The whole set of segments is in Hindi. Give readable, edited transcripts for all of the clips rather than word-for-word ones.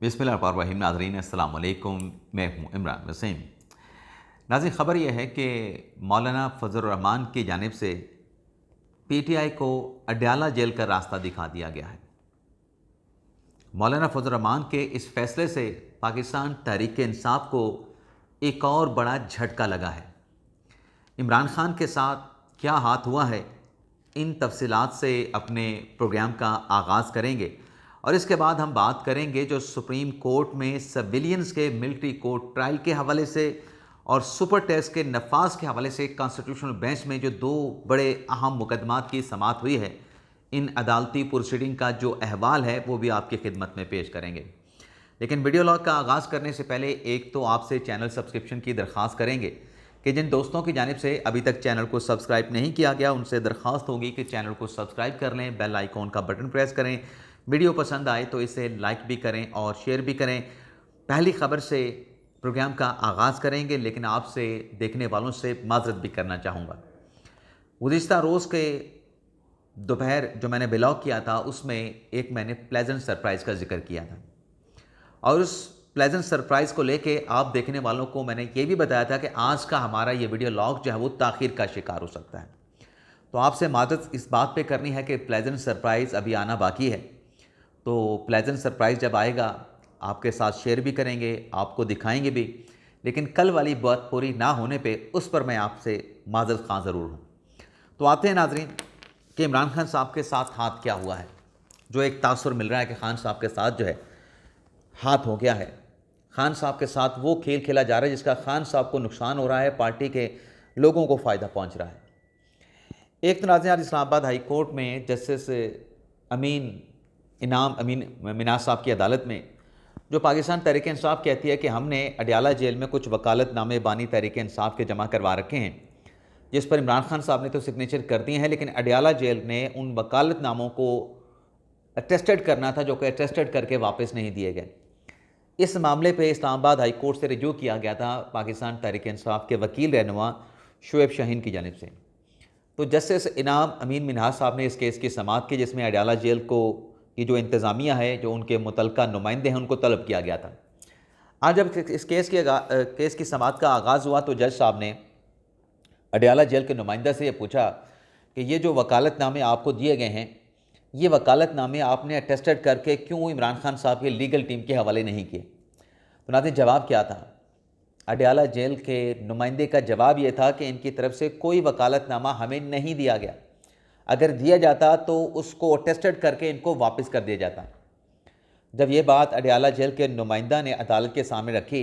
बिस्मिल्लाहिर्रहमानिर्रहीम। नाज़रीन अस्सलाम वालेकुम, मैं हूँ इमरान वसीम। नाज़रीन, ख़बर यह है कि मौलाना फ़ज़लुर रहमान की जानिब से पीटीआई को अडयाला जेल का रास्ता दिखा दिया गया है। मौलाना फ़ज़लुर रहमान के इस फैसले से पाकिस्तान तहरीक इंसाफ को एक और बड़ा झटका लगा है। इमरान खान के साथ क्या हाथ हुआ है, इन तफसीलात से अपने प्रोग्राम का आगाज़ करेंगे और इसके बाद हम बात करेंगे जो सुप्रीम कोर्ट में सिविलियंस के मिलिट्री कोर्ट ट्रायल के हवाले से और सुपर टेस्ट के नफाज के हवाले से कॉन्स्टिट्यूशनल बेंच में जो दो बड़े अहम मुकदमात की समाअत हुई है, इन अदालती प्रोसीडिंग का जो अहवाल है वो भी आपकी खिदमत में पेश करेंगे। लेकिन वीडियो लॉग का आगाज़ करने से पहले एक तो आपसे चैनल सब्सक्रिप्शन की दरख्वास्त करेंगे कि जिन दोस्तों की जानिब से अभी तक चैनल को सब्सक्राइब नहीं किया गया उनसे दरख्वास्त होगी कि चैनल को सब्सक्राइब कर लें, बेल आइकॉन का बटन प्रेस करें, वीडियो पसंद आए तो इसे लाइक भी करें और शेयर भी करें। पहली खबर से प्रोग्राम का आगाज़ करेंगे, लेकिन आपसे देखने वालों से माजरत भी करना चाहूँगा। गुज़िश्ता रोज़ के दोपहर जो मैंने ब्लॉग किया था उसमें एक मैंने प्लेजेंट सरप्राइज़ का जिक्र किया था और उस प्लेजेंट सरप्राइज़ को लेके आप देखने वालों को मैंने ये भी बताया था कि आज का हमारा ये वीडियो लॉग जो है वो ताख़ीर का शिकार हो सकता है। तो आपसे माजरत इस बात पे करनी है कि प्लेजेंट सरप्राइज़ अभी आना बाकी है। तो प्लेजेंट सरप्राइज़ जब आएगा आपके साथ शेयर भी करेंगे, आपको दिखाएंगे भी, लेकिन कल वाली बात पूरी ना होने पे उस पर मैं आपसे माजरत ख़्वाह ज़रूर हूँ। तो आते हैं नाज़रीन कि इमरान खान साहब के साथ हाथ क्या हुआ है। जो एक तासुर मिल रहा है कि खान साहब के साथ जो है हाथ हो गया है, खान साहब के साथ वो खेल खेला जा रहा है जिसका खान साहब को नुकसान हो रहा है, पार्टी के लोगों को फ़ायदा पहुँच रहा है। एक तो नाज़रीन आज इस्लामाबाद हाई कोर्ट में जस्टिस इनाम अमीन मिनाज साहब की अदालत में जो पाकिस्तान तहरीक इंसाफ कहती है कि हमने अडयाला जेल में कुछ वकालतनामे बानी तहरीक इंसाफ के जमा करवा रखे हैं, जिस पर इमरान खान साहब ने तो सिग्नेचर कर दिए हैं, लेकिन अडयाला जेल ने उन वकालतनामों को अटेस्टेड करना था जो कि अटेस्टेड करके वापस नहीं दिए गए। इस मामले पर इस्लामाबाद हाई कोर्ट से रिजू किया गया था पाकिस्तान तहरीक इंसाफ के वकील रहनुमा शुएब शाहीन की जानिब से। तो जस्टिस इनाम अमीन मिनहाज साहब ने इस केस की समाअत की जिसमें अडयाला जेल को की जो इंतज़ामिया है, जो उनके मुतल्लिका नुमाइंदे हैं, उनको तलब किया गया था। आज जब इस केस की समाअत का आगाज़ हुआ तो जज साहब ने अडयाला जेल के नुमाइंदा से ये पूछा कि ये जो वकालतनामे आपको दिए गए हैं, ये वकालतनामे आपने अटेस्टेड करके क्यों इमरान खान साहब की लीगल टीम के हवाले नहीं किए। तो नाज़रीन जवाब क्या था? अडयाला जेल के नुमाइंदे का जवाब ये था कि इनकी तरफ से कोई वकालतनामा हमें नहीं दिया गया, अगर दिया जाता तो उसको अटेस्टेड करके इनको वापस कर दिया जाता। जब ये बात अडयाला जेल के नुमाइंदा ने अदालत के सामने रखी,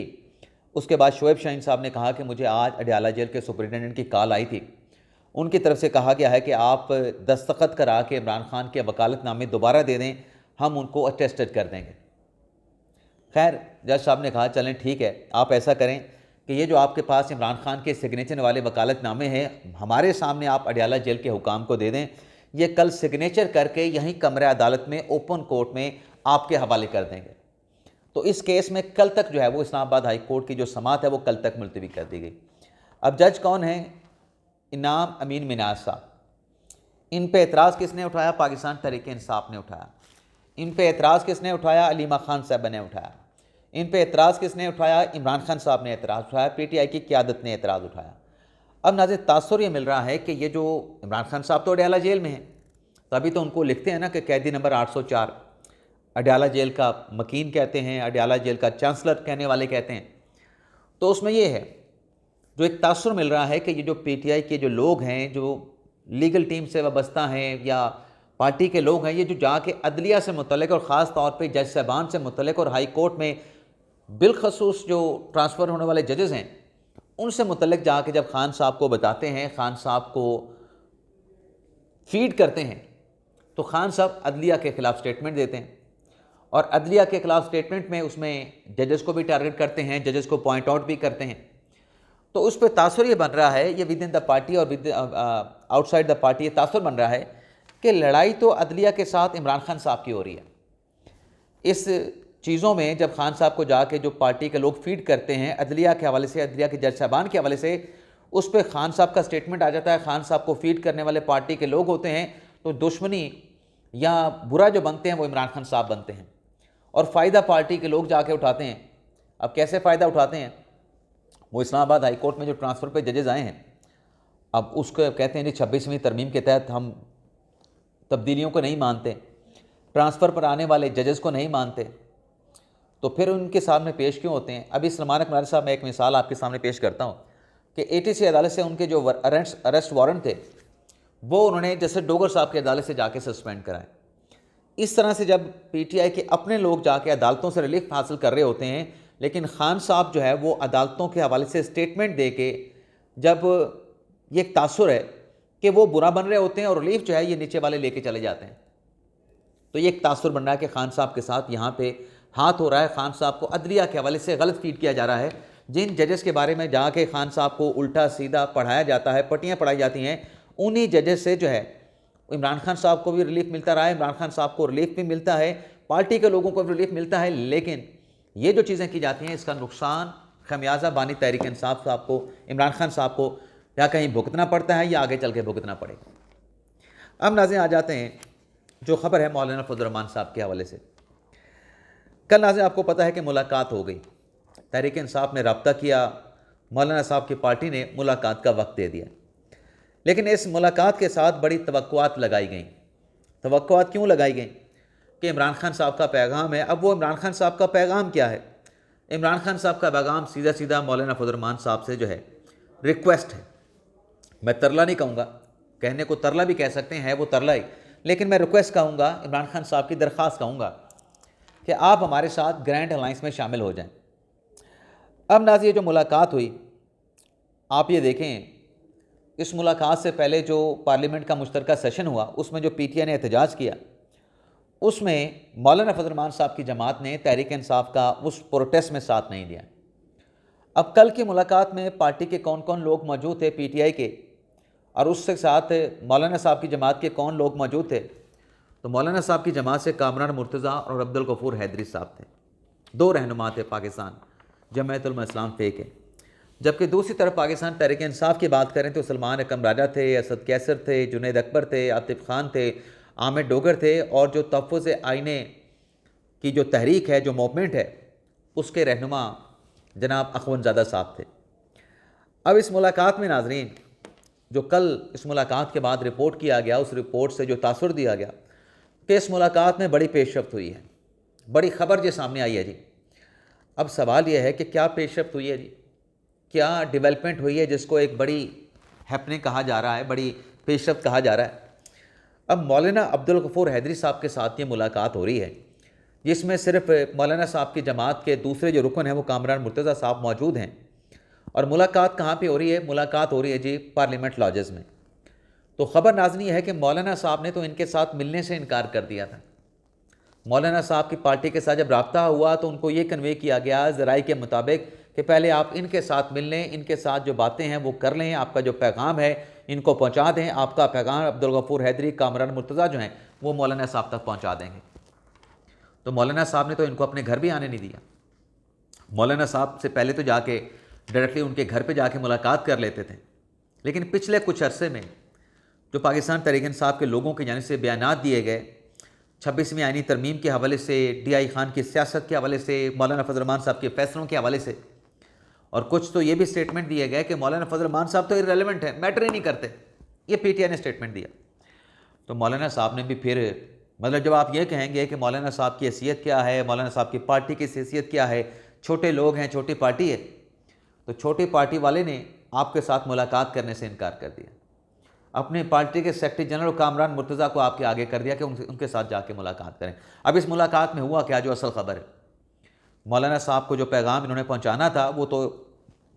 उसके बाद शुएब शाहीन साहब ने कहा कि मुझे आज अडयाला जेल के सुपरिटेंडेंट की कॉल आई थी, उनकी तरफ से कहा गया है कि आप दस्तखत करा के इमरान खान के वकालतनामे दोबारा दे दें, हम उनको अटेस्टेड कर देंगे। खैर जज साहब ने कहा चलें ठीक है, आप ऐसा करें कि ये जो आपके पास इमरान खान के सिग्नेचर वाले वकालतनामे हैं, हमारे सामने आप अडयाला जेल के हुकाम को दे दें, ये कल सिग्नेचर करके यहीं कमरे अदालत में ओपन कोर्ट में आपके हवाले कर देंगे। तो इस केस में कल तक जो है वो इस्लामाबाद हाई कोर्ट की जो समाअत है वो कल तक मुलतवी कर दी गई। अब जज कौन है? इनाम अमीन मिनाज साहब। इन पे एतराज़ किसने उठाया? पाकिस्तान तहरीक इंसाफ ने उठाया। इन पे एतराज़ किसने उठाया? अलीमा खान साहब ने उठाया। इन पे एतराज़ किसने उठाया? इमरान खान साहब ने एतराज़ उठाया, पीटीआई की क़यादत ने एतराज़ उठाया। अब नाज़रीन तासुर ये मिल रहा है कि ये जो इमरान खान साहब तो अडयाला जेल में हैं, तभी तो उनको लिखते हैं ना कि कैदी नंबर 804, अडयाला जेल का मकीन कहते हैं, अडयाला जेल का चांसलर कहने वाले कहते हैं। तो उसमें ये है जो एक तासुर मिल रहा है कि ये जो पीटीआई के जो लोग हैं, जो लीगल टीम से वाबस्ता हैं या पार्टी के लोग हैं, ये जो जाके अदलिया से मुतल्लिक और ख़ास तौर पे जज साहबान से मुतल्लिक और हाई कोर्ट में बिलखसूस जो ट्रांसफ़र होने वाले जजेस हैं उनसे मुतल्लिक जाके जब खान साहब को बताते हैं, खान साहब को फीड करते हैं, तो खान साहब अदलिया के ख़िलाफ़ स्टेटमेंट देते हैं और अदलिया के ख़िलाफ़ स्टेटमेंट में उसमें जजेस को भी टारगेट करते हैं, जजेस को पॉइंट आउट भी करते हैं। तो उस पर तासुर ये बन रहा है, ये विद इन द पार्टी और विद आउटसाइड द पार्टी ये तासुर बन रहा है कि लड़ाई तो अदलिया के साथ इमरान खान साहब की हो रही है। इस चीज़ों में जब खान साहब को जाके जो पार्टी के लोग फीड करते हैं अदलिया के हवाले से, अदलिया के जज साहबान के हवाले से, उस पर खान साहब का स्टेटमेंट आ जाता है, खान साहब को फीड करने वाले पार्टी के लोग होते हैं, तो दुश्मनी या बुरा जो बनते हैं वो इमरान खान साहब बनते हैं। और फ़ायदा पार्टी के लोग जाके उठाते हैं। अब कैसे फ़ायदा उठाते हैं, वो इस्लामाबाद हाई कोर्ट में जो ट्रांसफ़र पे जजेज़ आए हैं, अब उसको कहते हैं जी 26वीं तरमीम के तहत हम तब्दीलियों को नहीं मानते, ट्रांसफ़र पर आने वाले जजेस को नहीं मानते, तो फिर उनके सामने पेश क्यों होते हैं। अभी सलमान अकमल साहब, मैं एक मिसाल आपके सामने पेश करता हूँ कि ATC अदालत से उनके जो अरेस्ट वारंट थे वो उन्होंने जैसे डोगर साहब की अदालत से जाके सस्पेंड कराए। इस तरह से जब PTI के अपने लोग जाके अदालतों से रिलीफ हासिल कर रहे होते हैं, लेकिन खान साहब जो है वो अदालतों के हवाले से स्टेटमेंट दे के, जब ये एक तासुर है कि वो बुरा बन रहे होते हैं और रिलीफ जो है ये नीचे वाले लेके चले जाते हैं, तो ये एक तासुर बन रहा है कि खान साहब के साथ यहाँ पे हाथ हो रहा है। खान साहब को अदलिया के हवाले से गलत फीड किया जा रहा है। जिन जजेस के बारे में जाके खान साहब को उल्टा सीधा पढ़ाया जाता है, पट्टियाँ पढ़ाई जाती हैं, उन्हीं जजेस से जो है इमरान खान साहब को भी रिलीफ मिलता रहा है, इमरान खान साहब को रिलीफ भी मिलता है, पार्टी के लोगों को भी रिलीफ मिलता है। लेकिन ये जो चीज़ें की जाती हैं इसका नुकसान खमियाजा बानी तहरीक इंसाफ साहब को, इमरान खान साहब को या कहीं भुगतना पड़ता है या आगे चल के भुगतना पड़ेगा। अब नाज़रीन आ जाते हैं जो ख़बर है मौलाना फजल रहमान साहब के हवाले से। कल नाज़रीन आपको पता है कि मुलाकात हो गई, तहरीक इंसाफ ने रब्ता किया, मौलाना साहब की पार्टी ने मुलाकात का वक्त दे दिया, लेकिन इस मुलाकात के साथ बड़ी तवक्कुआत लगाई गई। तवक्कुआत क्यों लगाई गई कि इमरान खान साहब का पैगाम है। अब वो इमरान खान साहब का पैगाम क्या है? इमरान खान साहब का पैगाम सीधा सीधा मौलाना फजल रहमान साहब से जो है रिक्वेस्ट है। मैं तरला नहीं कहूँगा, कहने को तरला भी कह सकते हैं, वो तरला ही, लेकिन मैं रिक्वेस्ट कहूँगा, इमरान खान साहब की दरख्वास्त कहूँगा कि आप हमारे साथ ग्रैंड अलायंस में शामिल हो जाएं। अब नाज़रीन ये जो मुलाकात हुई, आप ये देखें, इस मुलाकात से पहले जो पार्लियामेंट का मुश्तरका सेशन हुआ उसमें जो PTI ने एहतजाज किया, उसमें मौलाना फजल रहमान साहब की जमात ने तहरीक इंसाफ का उस प्रोटेस्ट में साथ नहीं दिया। अब कल की मुलाकात में पार्टी के कौन कौन लोग मौजूद थे PTI के, और उससे साथ मौलाना साहब की जमात के कौन लोग मौजूद थे? तो मौलाना साहब की जमात से कामरान मुर्तज़ा और अब्दुल गफूर हैदरी साहब थे, दो रहनुमा थे पाकिस्तान जमात उलमा इस्लाम फ़े के। जबकि दूसरी तरफ पाकिस्तान तहरीक इंसाफ की बात करें तो सलमान अकम राजा थे, असद कैसर थे, जुनैद अकबर थे, आतिफ खान थे, आमिर डोगर थे, और जो तहफ़्फ़ुज़ आईने की जो तहरीक है, जो मूवमेंट है, उसके रहनुमा जनाब अख़वंज़ादा साहब थे। अब इस मुलाकात में नाज़रीन, जो कल इस मुलाकात के बाद रिपोर्ट किया गया, उस रिपोर्ट से जो तासुर दिया गया कि इस मुलाकात में बड़ी पेशरफ्त हुई है, बड़ी ख़बर जो सामने आई है जी। अब सवाल यह है कि क्या पेशरफ्त हुई है जी, क्या डेवलपमेंट हुई है जिसको एक बड़ी हैपनिंग कहा जा रहा है, बड़ी पेशरफ्त कहा जा रहा है। अब मौलाना अब्दुल गफूर हैदरी साहब के साथ ये मुलाकात हो रही है, जिसमें सिर्फ मौलाना साहब की जमात के दूसरे जो रुकन हैं वो कामरान मुर्तज़ा साहब मौजूद हैं। और मुलाकात कहाँ पे हो रही है? मुलाकात हो रही है जी पार्लियामेंट लॉजेस में। तो ख़बर नाज़रीन है कि मौलाना साहब ने तो इनके साथ मिलने से इनकार कर दिया था। मौलाना साहब की पार्टी के साथ जब रब्ता हुआ तो उनको ये कन्वे किया गया ज़राई के मुताबिक कि पहले आप इनके साथ मिल लें, इनके साथ जो बातें हैं वो कर लें, आपका जो पैगाम है इनको पहुंचा दें, आपका पैगाम अब्दुल गफूर हैदरी, कामरान मुर्तज़ा जो हैं वो मौलाना साहब तक पहुंचा देंगे। तो मौलाना साहब ने तो इनको अपने घर भी आने नहीं दिया। मौलाना साहब से पहले तो जाके डायरेक्टली उनके घर पे जाके मुलाकात कर लेते थे, लेकिन पिछले कुछ अरसे में जो पाकिस्तान तहरीक इंसाफ के लोगों की जानिब से बयानात दिए गए, 26वीं आईनी तरमीम के हवाले से, DI खान की सियासत के हवाले से, मौलाना फजल रहमान साहब के फैसलों के हवाले से, और कुछ तो ये भी स्टेटमेंट दिए गए कि मौलाना फजल रहमान साहब तो इररेलेवेंट है, मैटर ही नहीं करते, ये PTI ने स्टेटमेंट दिया। तो मौलाना साहब ने भी फिर, मतलब जब आप ये कहेंगे कि मौलाना साहब की हैसियत क्या है, मौलाना साहब की पार्टी की हैसियत क्या है, छोटे लोग हैं, छोटी पार्टी है, तो छोटी पार्टी वाले ने आपके साथ मुलाकात करने से इनकार कर दिया। अपने पार्टी के सेक्रेटरी जनरल कामरान मुर्तज़ा को आपके आगे कर दिया कि उनके साथ जाके मुलाकात करें। अब इस मुलाकात में हुआ क्या, जो असल ख़बर है, मौलाना साहब को जो पैगाम इन्होंने पहुंचाना था वो तो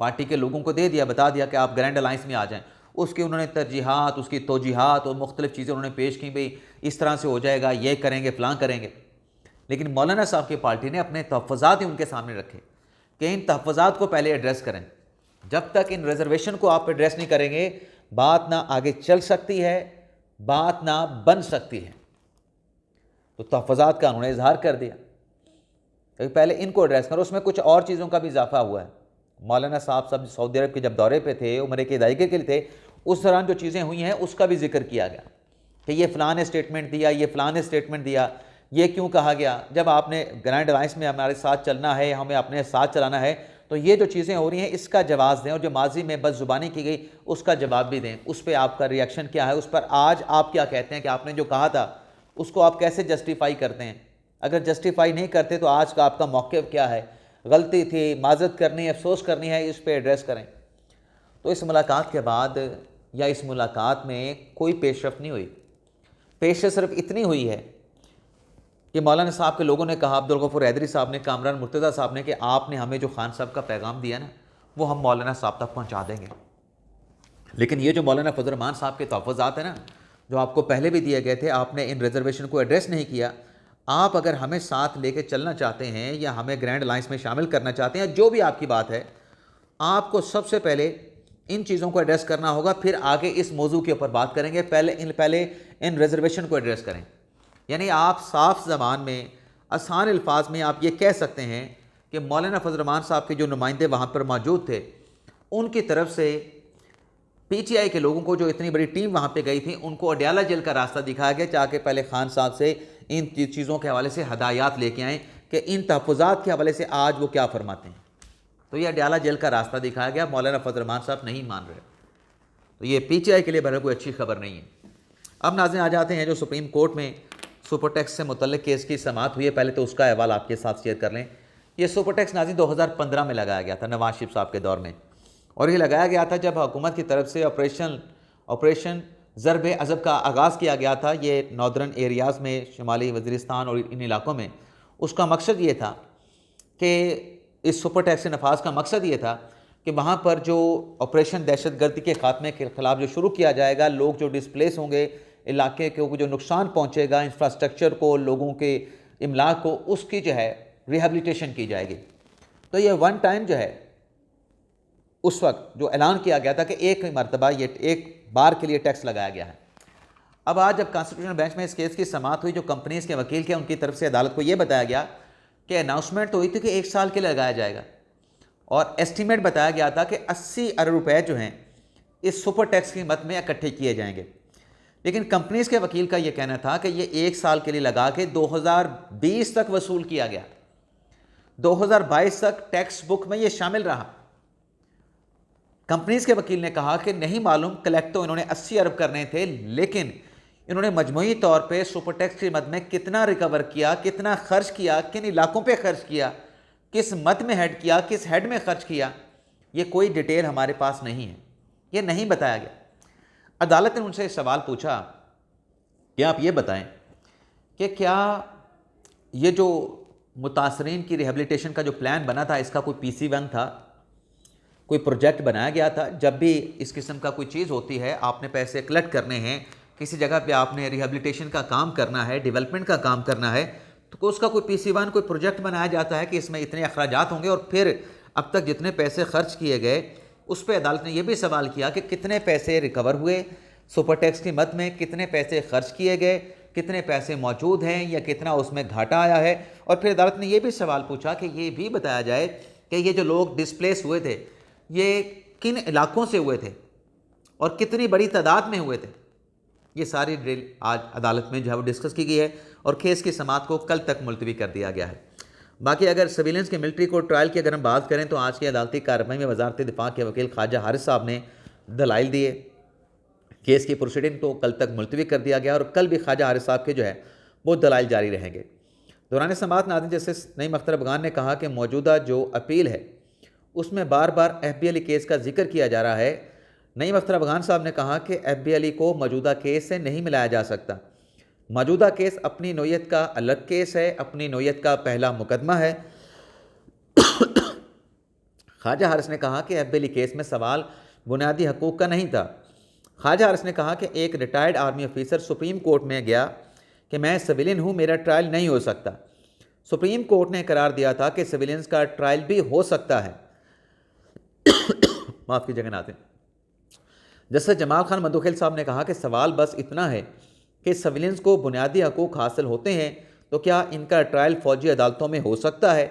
पार्टी के लोगों को दे दिया, बता दिया कि आप ग्रैंड अलायंस में आ जाएं। उसकी उन्होंने तरजीहात, उसकी तोजीहात और मुख्तलिफ़ चीज़ें उन्होंने पेश की, भाई इस तरह से हो जाएगा, ये करेंगे, फ़लाँ करेंगे। लेकिन मौलाना साहब की पार्टी ने अपने तहफ़्फ़ुज़ात ही उनके सामने रखे कि इन तहफ़्फ़ुज़ात को पहले एड्रेस करें। जब तक इन रिजर्वेशन को आप एड्रेस नहीं करेंगे, बात ना आगे चल सकती है, बात ना बन सकती है। तो तहफ़्फ़ुज़ात का उन्होंने इजहार कर दिया कि पहले इनको एड्रेस करो। उसमें कुछ और चीज़ों का भी इजाफा हुआ है। मौलाना साहब सब सऊदी अरब के जब दौरे पे थे, उम्रे की अदायगी के लिए थे, उस दौरान जो चीज़ें हुई हैं उसका भी जिक्र किया गया कि ये फ़लाँ ने स्टेटमेंट दिया, ये फ़लाँ ने स्टेटमेंट दिया ये क्यों कहा गया, जब आपने ग्रैंड अलायंस में हमारे साथ चलना है, हमें अपने साथ चलाना है, तो ये जो चीज़ें हो रही हैं इसका जवाब दें, और जो माजी में बदजुबानी की गई उसका जवाब भी दें। उस पर आपका रिएक्शन क्या है, उस पर आज आप क्या कहते हैं कि आपने जो कहा था उसको आप कैसे जस्टिफाई करते हैं। अगर जस्टिफाई नहीं करते तो आज का आपका मौक़िफ़ क्या है, गलती थी, माजरत करनी है, अफसोस करनी है, इस पर एड्रेस करें। तो इस मुलाकात के बाद या इस मुलाकात में कोई पेशरफ नहीं हुई। पेशरफ सिर्फ इतनी हुई है कि मौलाना साहब के लोगों ने कहा, अब्दुल गफूर हैदरी साहब ने, कामरान मुर्तज़ा साहब ने, कि आपने हमें जो खान साहब का पैगाम दिया ना वो हम मौलाना साहब तक पहुंचा देंगे। लेकिन ये जो मौलाना फजल रहमान साहब के तहफ़्फ़ुज़ात हैं ना, जो आपको पहले भी दिए गए थे, आपने इन रिजर्वेशन को एड्रेस नहीं किया। आप अगर हमें साथ लेके चलना चाहते हैं या हमें ग्रैंड अलायंस में शामिल करना चाहते हैं, जो भी आपकी बात है, आपको सबसे पहले इन चीज़ों को एड्रेस करना होगा, फिर आगे इस मौजू के ऊपर बात करेंगे। पहले इन रिजर्वेशन को एड्रेस करें। यानी आप साफ ज़बान में, आसान अल्फाज में आप ये कह सकते हैं कि मौलाना फजल रहमान साहब के जो नुमाइंदे वहाँ पर मौजूद थे, उनकी तरफ से पीटीआई के लोगों को, जो इतनी बड़ी टीम वहाँ पे गई थी, उनको अडयाला जेल का रास्ता दिखाया गया, जाके पहले खान साहब से इन चीज़ों के हवाले से हदायत लेके आएँ कि इन तहफ़्फ़ुज़ात के हवाले से आज वो क्या फरमाते हैं। तो ये अडयाला जेल का रास्ता दिखाया गया। मौलाना फजल रहमान साहब नहीं मान रहे, तो ये पीटीआई के लिए बहरहाल कोई अच्छी खबर नहीं है। अब नाज़रीन आ जाते हैं जो सुप्रीम कोर्ट में सुपर टैक्स से मुतल्लिक़ केस की समाअत हुई है। पहले तो उसका अहवाल आपके साथ शेयर कर लें। ये सुपर टैक्स नाज़रीन 2015 में लगाया गया था, नवाज शरीफ साहब के दौर में, और ये लगाया गया था जब हुकूमत की तरफ से ऑपरेशन ज़रब अज़ब का आगाज़ किया गया था। ये नॉर्दर्न एरियाज़ में, शुमाली वज़ीरिस्तान और इन इलाकों में। उसका मकसद ये था कि इस सुपर टैक्स के नफाज का मकसद ये था कि वहाँ पर जो ऑपरेशन दहशतगर्दी के ख़ात्मे के ख़िलाफ़ जो शुरू किया जाएगा, लोग जो डिस्प्लेस होंगे, इलाके को जो नुकसान पहुँचेगा, इंफ्रास्ट्रक्चर को, लोगों के इमलाक को, उसकी जो है रिहेबिलिटेशन की जाएगी। तो ये वन टाइम जो है, उस वक्त जो ऐलान किया गया था कि एक मरतबा, ये एक बार के लिए टैक्स लगाया गया है। अब आज जब कॉन्स्टिट्यूशनल बेंच में इस केस की समाअत हुई, जो कंपनीज़ के वकील के, उनकी तरफ से अदालत को ये बताया गया कि अनाउंसमेंट तो हुई थी कि 1 साल के लिए लगाया जाएगा, और एस्टीमेट बताया गया था कि 80 अरब रुपए जो हैं इस सुपर टैक्स की मद में इकट्ठे किए जाएंगे। लेकिन कंपनीज़ के वकील का ये कहना था कि ये 1 साल के लिए लगा के 2020 तक वसूल किया गया, 2022 तक टैक्स बुक में ये शामिल रहा। कंपनीज़ के वकील ने कहा कि नहीं मालूम, कलेक्ट तो इन्होंने 80 अरब करने थे, लेकिन इन्होंने मजमूई तौर पे सुपर टैक्स की मद में कितना रिकवर किया, कितना खर्च किया, किन इलाकों पे खर्च किया, किस मद में हेड किया, किस हेड में खर्च किया, ये कोई डिटेल हमारे पास नहीं है, ये नहीं बताया गया। अदालत ने उनसे सवाल पूछा कि आप ये बताएं कि क्या ये जो मुतासरीन की रिहेबिलिटेशन का जो प्लान बना था, इसका कोई PC1 था, कोई प्रोजेक्ट बनाया गया था? जब भी इस किस्म का कोई चीज़ होती है, आपने पैसे कलेक्ट करने हैं, किसी जगह पे आपने रिहेबिलिटेशन का काम करना है, डेवलपमेंट का काम करना है, तो उसका कोई PC1, कोई प्रोजेक्ट बनाया जाता है कि इसमें इतने अखराजात होंगे, और फिर अब तक जितने पैसे खर्च किए गए उस पर अदालत ने यह भी सवाल किया कि कितने पैसे रिकवर हुए सुपर टैक्स की मद में, कितने पैसे खर्च किए गए, कितने पैसे मौजूद हैं या कितना उसमें घाटा आया है। और फिर अदालत ने यह भी सवाल पूछा कि ये भी बताया जाए कि ये जो लोग डिस्प्लेस हुए थे, ये किन इलाकों से हुए थे और कितनी बड़ी तादाद में हुए थे। ये सारी डिटेल आज अदालत में जो है वो डिस्कस की गई है, और केस की समाअत को कल तक मुलतवी कर दिया गया है। बाकी अगर सर्विलेंस के मिलिट्री कोर्ट ट्रायल की अगर हम बात करें, तो आज की अदालती कार्रवाई में वजारत दिफा के वकील ख्वाजा हारिस साहब ने दलाइल दिए। केस की प्रोसीडिंग को कल तक मुलतवी कर दिया गया, और कल भी ख्वाजा हारिस साहब के जो है वो दलाइल जारी रहेंगे। दौरान समाअत नाज़रीन जस्टिस नईम अख्तर अफगान ने कहा कि मौजूदा जो अपील है उसमें बार बार FB अली केस का जिक्र किया जा रहा है। नईम अख्तर अफगान साहब ने कहा कि FB अली को मौजूदा केस से नहीं मिलाया जा सकता। मौजूदा केस अपनी नोयत का अलग केस है, अपनी नोयत का पहला मुकदमा है। ख्वाजा हारिस ने कहा कि FB अली केस में सवाल बुनियादी हकूक़ का नहीं था। ख्वाजा हारिस ने कहा कि एक retired army officer supreme court में गया कि मैं सिविलियन हूँ, मेरा ट्रायल नहीं हो सकता। सुप्रीम कोर्ट ने करार दिया था कि सिविलियंस का ट्रायल भी हो सकता है। माफ़ कीजिएगा नाज़रीन। जस्टिस जमाल खान मंदोखेल साहब ने कहा कि सवाल बस इतना है कि सिविलियंस को बुनियादी हकूक़ हासिल होते हैं, तो क्या इनका ट्रायल फ़ौजी अदालतों में हो सकता है?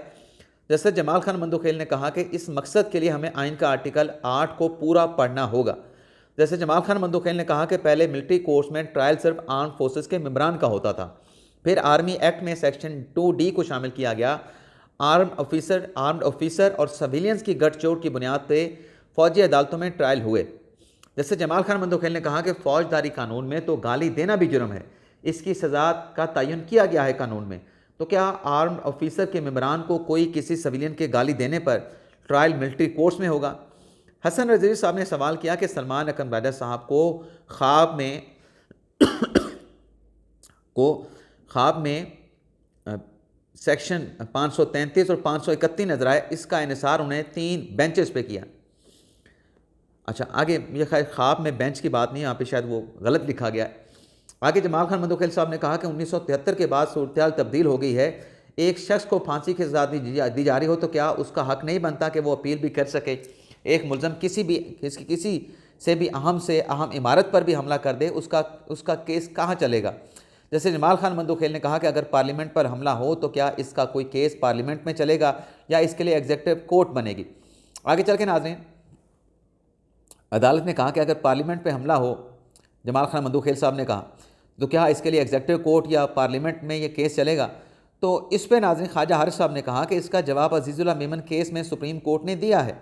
जस्टिस जमाल खान मंदोखेल ने कहा कि इस मकसद के लिए हमें आइन का आर्टिकल 8 को पूरा पढ़ना होगा। जैसे जमाल खान मंदोखेल ने कहा कि पहले मिलिट्री कोर्ट्स में ट्रायल सिर्फ आर्म फोर्सेस के मेंबरान का होता था, फिर आर्मी एक्ट में सेक्शन 2D को शामिल किया गया। आर्म्ड ऑफिसर और सिविलियंस की गठजोड़ की बुनियाद पे फौजी अदालतों में ट्रायल हुए। जैसे जमाल खान बंदूखेल ने कहा कि फौजदारी कानून में तो गाली देना भी जुर्म है, इसकी सज़ा का तयन किया गया है कानून में, तो क्या आर्म्ड ऑफिसर के मेंबरान को कोई किसी सिविलियन के गाली देने पर ट्रायल मिलिट्री कोर्ट्स में होगा? हसन रज़वी साहब ने सवाल किया कि सलमान अकरम राजा साहब को ख्वाब में सेक्शन 533 और 531 नजर आए, इसका इन्हिसार उन्हें 3 बेंचेस पे किया। अच्छा, आगे ये खैर ख्वाब में बेंच की बात नहीं, यहाँ पे शायद वो गलत लिखा गया है। आगे जमाल खान बंदूखेल साहब ने कहा कि 1973 के बाद सूरत तब्दील हो गई है। एक शख्स को फांसी की सज़ा दी जा रही हो तो क्या उसका हक नहीं बनता कि वो अपील भी कर सके? एक मुलज़म किसी से भी अहम इमारत पर भी हमला कर दे, उसका केस कहाँ चलेगा? जैसे जमाल खान बंदूखेल ने कहा कि अगर पार्लियामेंट पर हमला हो तो क्या इसका कोई केस पार्लियामेंट में चलेगा या इसके लिए एग्जीक्यूटिव कोर्ट बनेगी? आगे चल के नाज़रीन, अदालत ने कहा कि अगर पार्लियामेंट पे हमला हो, जमाल खान बंदूखेल साहब ने कहा, तो क्या इसके लिए एग्जीक्यूटिव कोर्ट या पार्लियामेंट में ये केस चलेगा? तो इस पे नाज़रीन ख्वाजा हारिस साहब ने कहा कि इसका जवाब अजीज़ुल्लाह मेमन केस में सुप्रीम कोर्ट ने दिया है।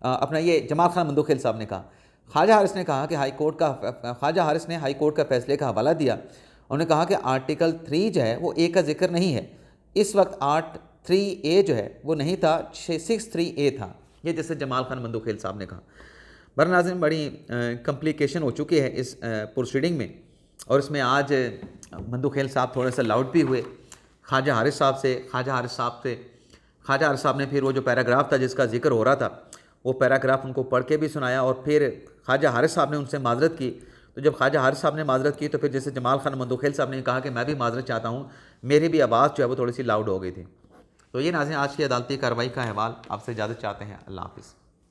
अपना ये जमाल खान बंदूखेल साहब ने कहा। ख्वाजा हारिस ने कहा कि ख्वाजा हारिस ने हाई कोर्ट का फैसले का हवाला दिया। उन्होंने कहा कि आर्टिकल 3 जो है वो ए का जिक्र नहीं है, इस वक्त 3A जो है वो नहीं था, 63A था। ये जैसे जमाल खान बंदूखेल साहब ने कहा। बहरहाल नाज़रीन, बड़ी कम्प्लिकेशन हो चुकी है इस प्रोसीडिंग में, और इसमें आज बंदूखेल साहब थोड़े से लाउड भी हुए ख्वाजा हारिस साहब ने फिर वो जो पैराग्राफ था जिसका जिक्र हो रहा था, वो पैराग्राफ उनको पढ़ के भी सुनाया, और फिर ख्वाजा हारिस साहब ने उनसे माजरत की। तो जब ख्वाजा हारिस साहब ने माजरत की तो फिर जैसे जमाल खान बंदूखेल साहब ने कहा कि मैं भी माजरत चाहता हूँ, मेरी भी आवाज़ जो है वो थोड़ी सी लाउड हो गई थी। तो ये नाज़रीन आज की अदालती कार्रवाई का अहवाल। आपसे इजाज़त चाहते हैं। अल्लाह हाफ़िज़।